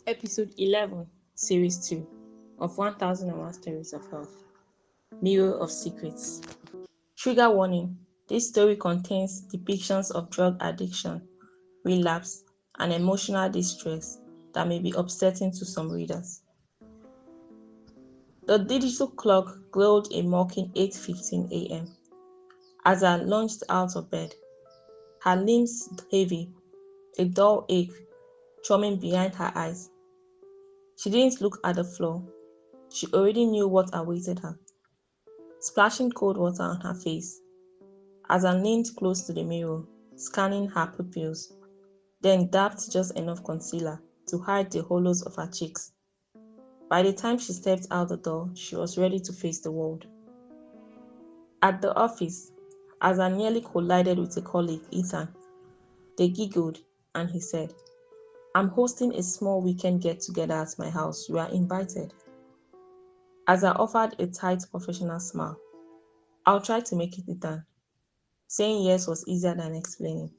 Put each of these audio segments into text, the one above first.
Episode 11, Series 2 of 1001 Stories of Health. Mirror of Secrets. Trigger warning: this story contains depictions of drug addiction, relapse, and emotional distress that may be upsetting to some readers. The digital clock glowed a mocking 8:15 a.m. as I launched out of bed, her limbs heavy, a dull ache thrumming behind her eyes. She didn't look at the floor. She already knew what awaited her. Splashing cold water on her face, as I leaned close to the mirror, scanning her pupils, then dabbed just enough concealer to hide the hollows of her cheeks. By the time she stepped out the door, she was ready to face the world. At the office, as I nearly collided with a colleague, Ethan, they giggled and he said, "I'm hosting a small weekend get-together at my house. You are invited." As I offered a tight professional smile, "I'll try to make it, Ethan." Saying yes was easier than explaining.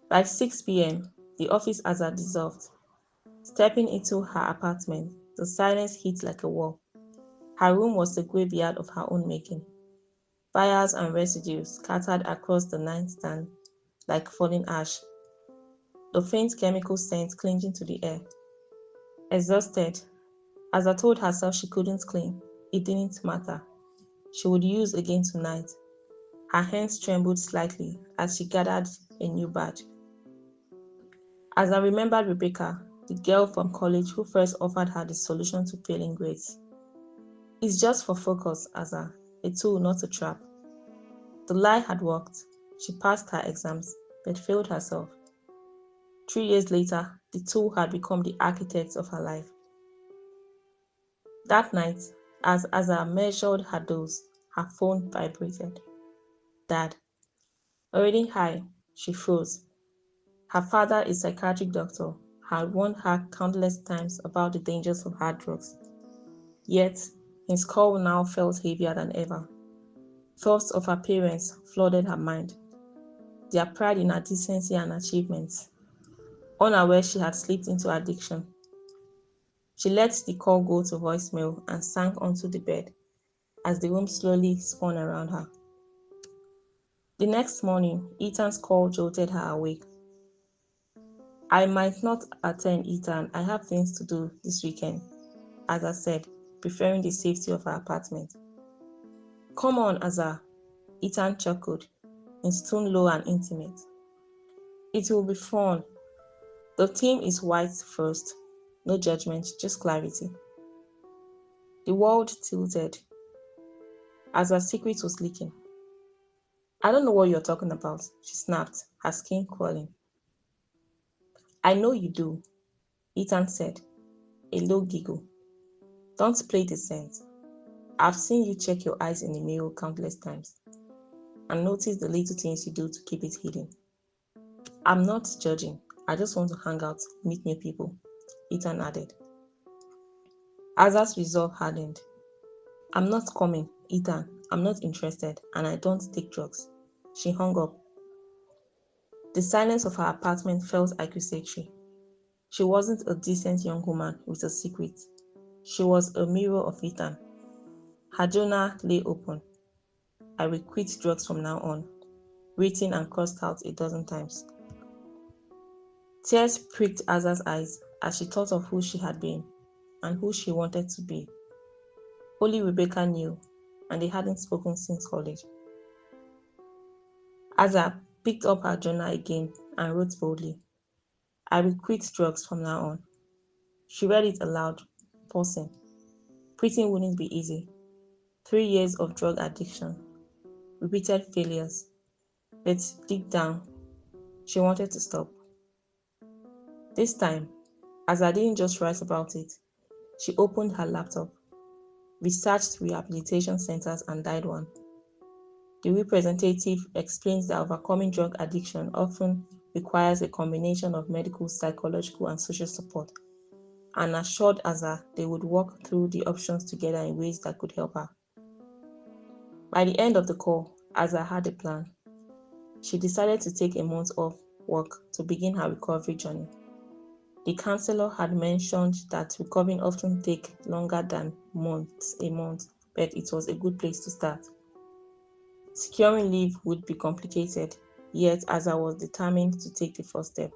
By 6 p.m., the office has dissolved. Stepping into her apartment, the silence hit like a wall. Her room was the graveyard of her own making. Fires and residues scattered across the nightstand like falling ash. The faint chemical scent clinging to the air. Exhausted, as I told herself she couldn't clean, it didn't matter. She would use again tonight. Her hands trembled slightly as she gathered a new badge. As I remembered Rebecca, the girl from college who first offered her the solution to failing grades. "It's just for focus, Asa, a tool, not a trap." The lie had worked. She passed her exams, but failed herself. 3 years later, the tool had become the architect of her life. That night, as Asa measured her dose, her phone vibrated. "Dad." Already high, she froze. Her father, a psychiatric doctor, had warned her countless times about the dangers of hard drugs. Yet, his call now felt heavier than ever. Thoughts of her parents flooded her mind, their pride in her decency and achievements. Unaware she had slipped into addiction. She let the call go to voicemail and sank onto the bed as the room slowly spun around her. The next morning, Ethan's call jolted her awake. "I might not attend, Ethan. I have things to do this weekend," Asa said, preferring the safety of her apartment. "Come on, Asa," Ethan chuckled, his tone low and intimate. "It will be fun. The theme is white first. No judgment, just clarity." The world tilted. Asa's secret was leaking. "I don't know what you're talking about," she snapped, her skin crawling. "I know you do," Ethan said, a low giggle. "Don't play the scent. I've seen you check your eyes in the mirror countless times and notice the little things you do to keep it hidden." "I'm not judging. I just want to hang out, meet new people," Ethan added. Asa's resolve hardened. "I'm not coming, Ethan. I'm not interested, and I don't take drugs." She hung up. The silence of her apartment felt accusatory. She wasn't a decent young woman with a secret. She was a mirror of Ethan. Her journal lay open. "I will quit drugs from now on," written and crossed out a dozen times. Tears pricked Asa's eyes as she thought of who she had been and who she wanted to be. Only Rebecca knew, and they hadn't spoken since college. Asa picked up her journal again and wrote boldly, "I will quit drugs from now on." She read it aloud, pausing. Quitting wouldn't be easy. 3 years of drug addiction, repeated failures, but deep down, she wanted to stop. This time, Asa didn't just write about it. She opened her laptop, researched rehabilitation centers and dialed one. The representative explains that overcoming drug addiction often requires a combination of medical, psychological, and social support, and assured Asa they would work through the options together in ways that could help her. By the end of the call, Asa had a plan. She decided to take a month off work to begin her recovery journey. The counselor had mentioned that recovering often takes longer than a month, but it was a good place to start. Securing leave would be complicated, yet Asa was determined to take the first step.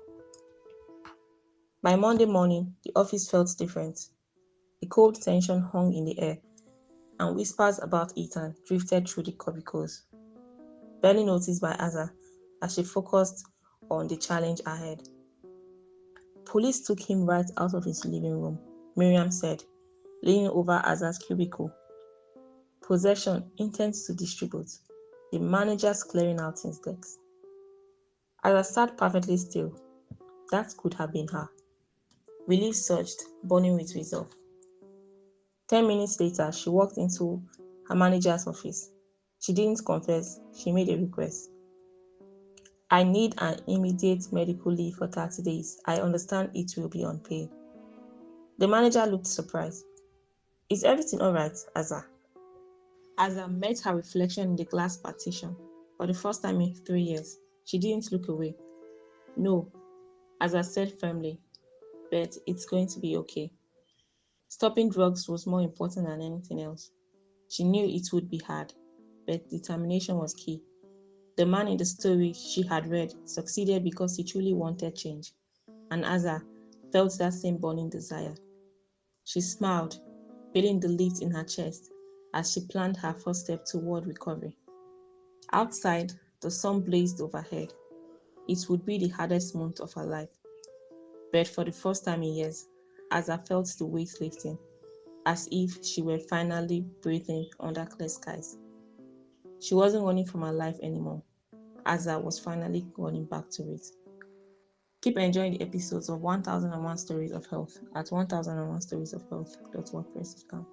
By Monday morning, the office felt different. A cold tension hung in the air, and whispers about Ethan drifted through the cubicles, barely noticed by Asa as she focused on the challenge ahead. Police took him right out of his living room, Miriam said, leaning over Asa's cubicle. Possession intends to distribute, the manager's clearing out his decks. Asa sat perfectly still. That could have been her. Relief surged, burning with resolve. 10 minutes later, she walked into her manager's office. She didn't confess, she made a request. I need an immediate medical leave for 30 days. I understand it will be unpaid. The manager looked surprised. Is everything alright, Asa? Asa met her reflection in the glass partition. For the first time in 3 years, she didn't look away. No, Asa said firmly, but it's going to be okay. Stopping drugs was more important than anything else. She knew it would be hard, but determination was key. The man in the story she had read succeeded because he truly wanted change, and Asa felt that same burning desire. She smiled, feeling the lift in her chest as she planned her first step toward recovery. Outside, the sun blazed overhead. It would be the hardest month of her life. But for the first time in years, Asa felt the weight lifting, as if she were finally breathing under clear skies. She wasn't running from her life anymore. Asa was finally running back to it. Keep enjoying the episodes of 1001 Stories of Health at 1001storiesofhealth.wordpress.com.